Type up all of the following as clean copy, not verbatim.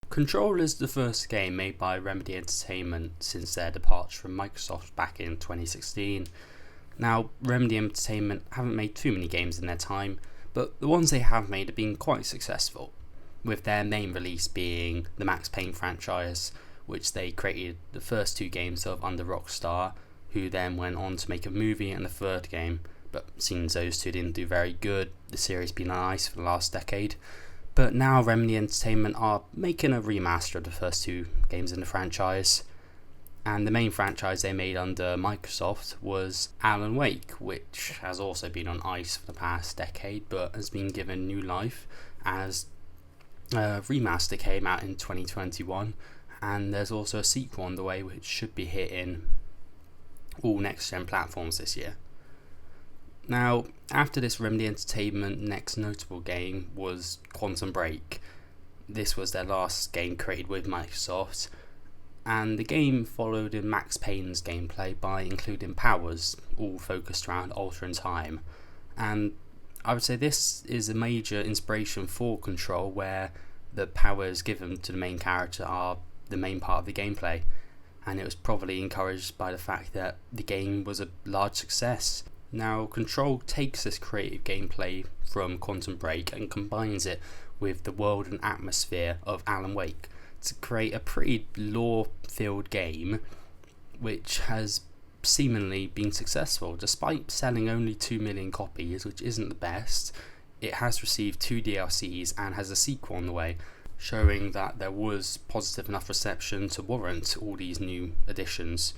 Control is the first game made by Remedy Entertainment since their departure from Microsoft back in 2016. Now, Remedy Entertainment haven't made too many games in their time, but the ones they have made have been quite successful, with their main release being the Max Payne franchise, which they created the first two games of under Rockstar, who then went on to make a movie and the third game, but since those two didn't do very good, the series has been on ice for the last decade. But now Remedy Entertainment are making a remaster of the first two games in the franchise, and the main franchise they made under Microsoft was Alan Wake, which has also been on ice for the past decade but has been given new life as a remaster came out in 2021, and there's also a sequel on the way which should be hitting all next-gen platforms this year. Now, after this, Remedy Entertainment next notable game was Quantum Break. This was their last game created with Microsoft, and the game followed in Max Payne's gameplay by including powers, all focused around altering time. And I would say this is a major inspiration for Control, where the powers given to the main character are the main part of the gameplay, and it was probably encouraged by the fact that the game was a large success. Now, Control takes this creative gameplay from Quantum Break and combines it with the world and atmosphere of Alan Wake to create a pretty lore-filled game which has seemingly been successful. Despite selling only 2 million copies, which isn't the best, it has received 2 DLCs and has a sequel on the way, showing that there was positive enough reception to warrant all these new additions.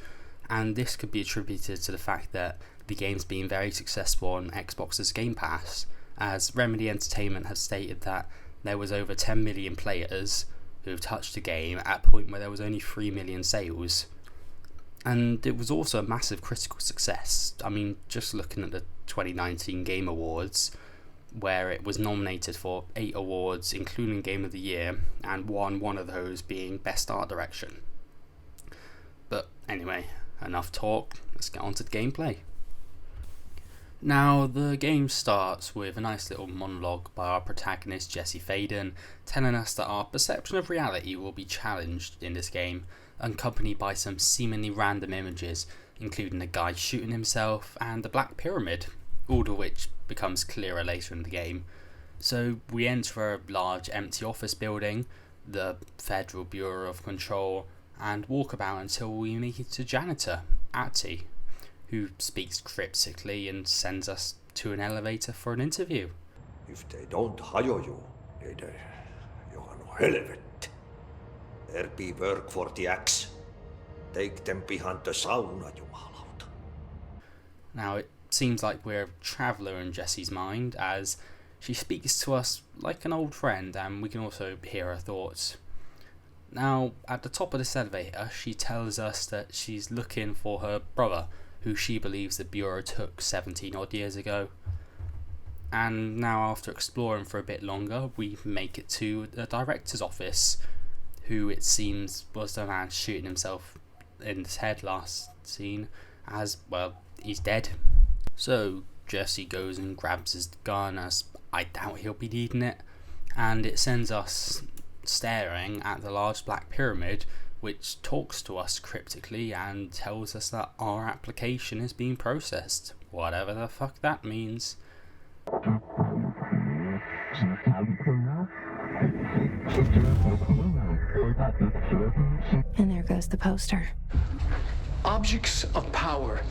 And this could be attributed to the fact that the game's been very successful on Xbox's Game Pass, as Remedy Entertainment has stated that there was over 10 million players who touched the game at a point where there was only 3 million sales. And it was also a massive critical success. I mean, just looking at the 2019 Game Awards, where it was nominated for 8 awards, including Game of the Year, and won one of those being Best Art Direction. But anyway, enough talk, let's get on to the gameplay. Now, the game starts with a nice little monologue by our protagonist Jesse Faden, telling us that our perception of reality will be challenged in this game, accompanied by some seemingly random images, including a guy shooting himself and the Black Pyramid, all of which becomes clearer later in the game. So we enter a large empty office building, the Federal Bureau of Control, and walk about until we meet the janitor, Atty, who speaks cryptically and sends us to an elevator for an interview. If they don't hire you, you're no helvet. There be work for the axe. Take them behind the sauna, jumalauta. Now, it seems like we're a traveller in Jessie's mind, as she speaks to us like an old friend, and we can also hear her thoughts. Now, at the top of this elevator, she tells us that she's looking for her brother, who she believes the Bureau took 17 odd years ago. And now, after exploring for a bit longer, we make it to the director's office, who it seems was the man shooting himself in his head last scene, as, well, he's dead. So Jesse goes and grabs his gun, as I doubt he'll be needing it, and it sends us staring at the large Black Pyramid, which talks to us cryptically and tells us that our application is being processed, whatever the fuck that means. And there goes the poster. Objects of power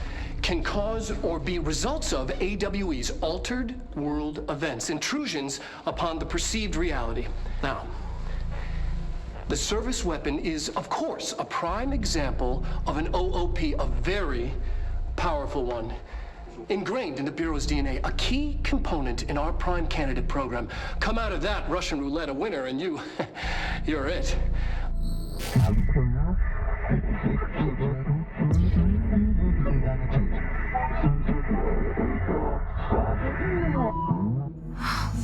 can cause or be results of AWE's altered world events, intrusions upon the perceived reality. Now, the service weapon is, of course, a prime example of an OOP, a very powerful one, ingrained in the Bureau's DNA, a key component in our prime candidate program. Come out of that Russian roulette a winner, and you're it.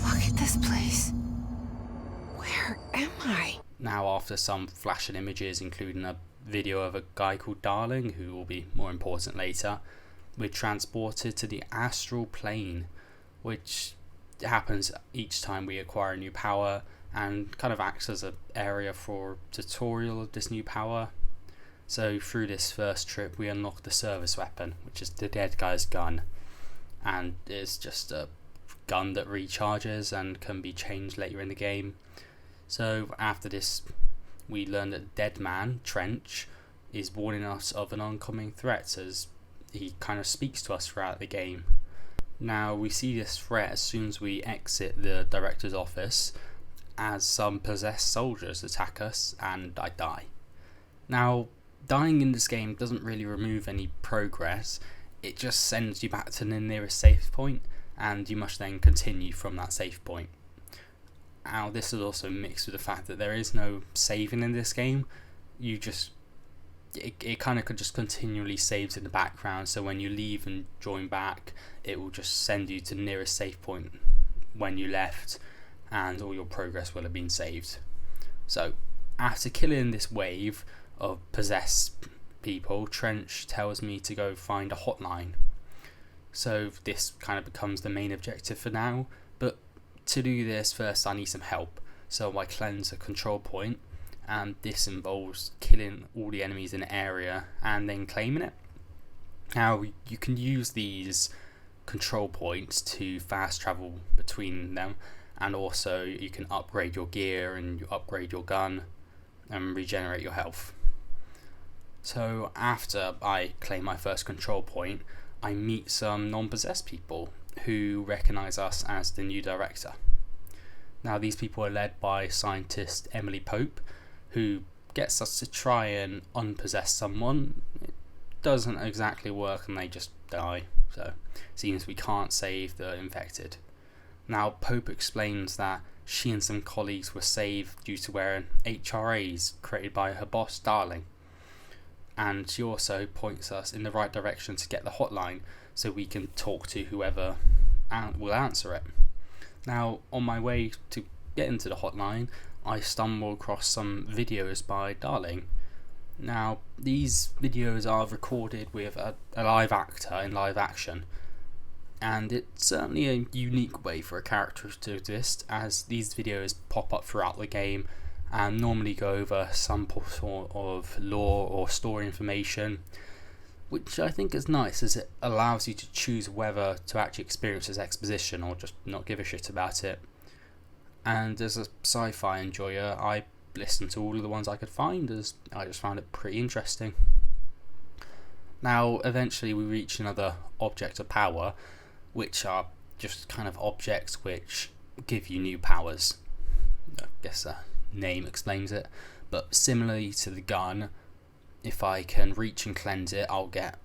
Look at this place. Where am I? Now, after some flashing images, including a video of a guy called Darling, who will be more important later, we're transported to the astral plane, which happens each time we acquire a new power, and kind of acts as an area for tutorial of this new power. So through this first trip we unlock the service weapon, which is the dead guy's gun, and it's just a gun that recharges and can be changed later in the game. So after this we learn that the dead man, Trench, is warning us of an oncoming threat, as he kind of speaks to us throughout the game. Now we see this threat as soon as we exit the director's office, as some possessed soldiers attack us and I die. Now, dying in this game doesn't really remove any progress, it just sends you back to the nearest save point, and you must then continue from that save point. Now this is also mixed with the fact that there is no saving in this game. It kind of just continually saves in the background, so when you leave and join back, it will just send you to the nearest save point when you left, and all your progress will have been saved. So after killing this wave of possessed people, Trench tells me to go find a hotline. So this kind of becomes the main objective for now, but to do this first I need some help. So I cleanse a control point, and this involves killing all the enemies in the area and then claiming it. Now you can use these control points to fast travel between them, and also you can upgrade your gear and you upgrade your gun and regenerate your health. So after I claim my first control point, I meet some non-possessed people who recognise us as the new director. Now these people are led by scientist Emily Pope, who gets us to try and unpossess someone. It doesn't exactly work and they just die, so it seems we can't save the infected. Now Pope explains that she and some colleagues were saved due to wearing HRAs created by her boss Darling, and she also points us in the right direction to get the hotline so we can talk to whoever will answer it. Now on my way to get into the hotline, I stumble across some videos by Darling. Now these videos are recorded with a live actor in live action, and it's certainly a unique way for a character to exist, as these videos pop up throughout the game and normally go over some sort of lore or story information, which I think is nice, as it allows you to choose whether to actually experience as exposition or just not give a shit about it. And as a sci-fi enjoyer, I listened to all of the ones I could find, as I just found it pretty interesting. Now eventually we reach another object of power, which are just kind of objects which give you new powers. I guess the name explains it, but similarly to the gun, if I can reach and cleanse it, I'll get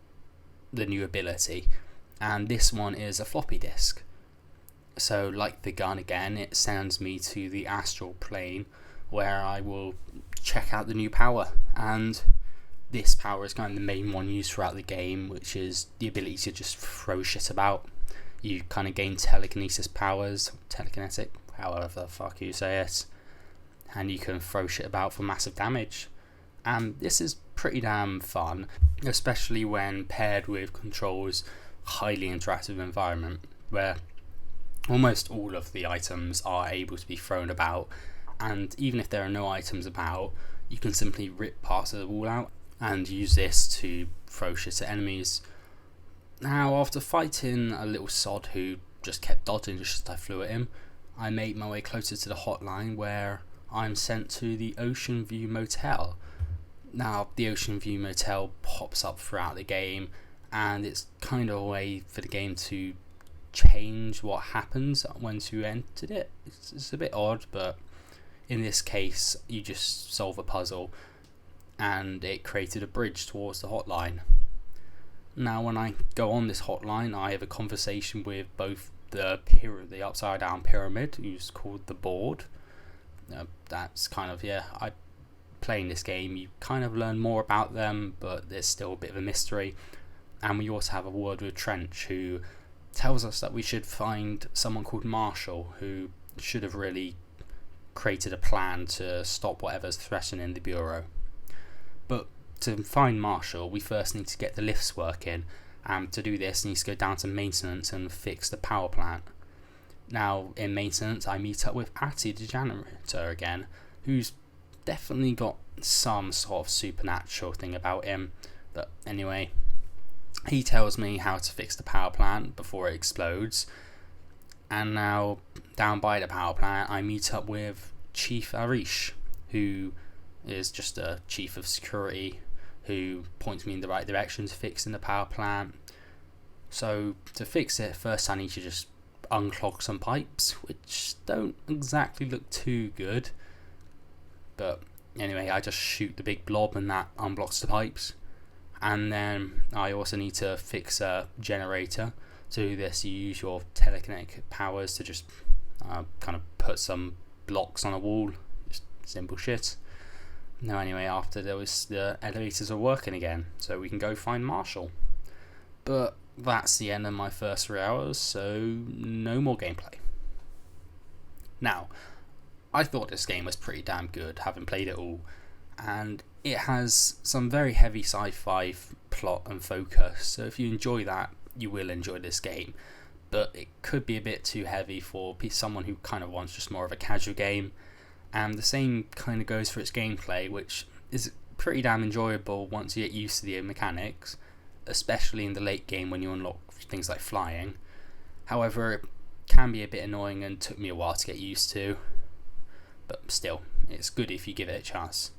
the new ability, and this one is a floppy disk. So like the gun again, it sends me to the astral plane where I will check out the new power, and this power is kind of the main one used throughout the game, which is the ability to just throw shit about. You kind of gain telekinesis powers, telekinetic, however the fuck you say it, and you can throw shit about for massive damage. And this is pretty damn fun, especially when paired with Control's highly interactive environment, where almost all of the items are able to be thrown about, and even if there are no items about, you can simply rip parts of the wall out and use this to throw shit at enemies. Now after fighting a little sod who just kept dodging just as I flew at him, I made my way closer to the hotline, where I'm sent to the Ocean View Motel. Now the Ocean View Motel pops up throughout the game, and it's kind of a way for the game to change what happens once you entered it. It's a bit odd, but in this case you just solve a puzzle and it created a bridge towards the hotline. Now when I go on this hotline, I have a conversation with both the upside down pyramid, who's called the Board. That's kind of, playing this game you kind of learn more about them, but there's still a bit of a mystery. And we also have a word with Trench, who tells us that we should find someone called Marshall, who should have really created a plan to stop whatever's threatening the Bureau. But to find Marshall, we first need to get the lifts working, and to do this, he needs to go down to maintenance and fix the power plant. Now, in maintenance, I meet up with Atty the janitor again, who's definitely got some sort of supernatural thing about him. But anyway, he tells me how to fix the power plant before it explodes. And now, down by the power plant, I meet up with Chief Arish, who is just a chief of security who points me in the right direction to fixing the power plant. So to fix it, first I need to just unclog some pipes, which don't exactly look too good. But anyway, I just shoot the big blob and that unblocks the pipes. And then I also need to fix a generator. To do this, you use your telekinetic powers to just kind of put some blocks on a wall. Just simple shit. Now anyway, after the elevators are working again, so we can go find Marshall. But that's the end of my first 3 hours, so no more gameplay. Now, I thought this game was pretty damn good, having played it all, and it has some very heavy sci-fi plot and focus, so if you enjoy that, you will enjoy this game. But it could be a bit too heavy for someone who kind of wants just more of a casual game. And the same kind of goes for its gameplay, which is pretty damn enjoyable once you get used to the mechanics, especially in the late game when you unlock things like flying. However, it can be a bit annoying and took me a while to get used to, but still, it's good if you give it a chance.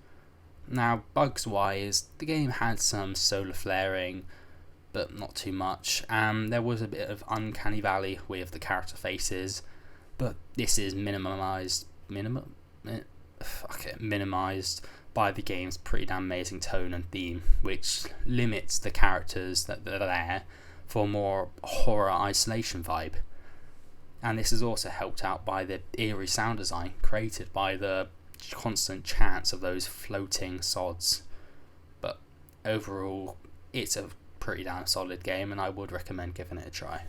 Now, bugs wise, the game had some solar flaring, but not too much, and there was a bit of uncanny valley with the character faces, but this is minimized by the game's pretty damn amazing tone and theme, which limits the characters that are there for a more horror isolation vibe. And this is also helped out by the eerie sound design created by the constant chants of those floating sods. But overall, it's a pretty damn solid game, and I would recommend giving it a try.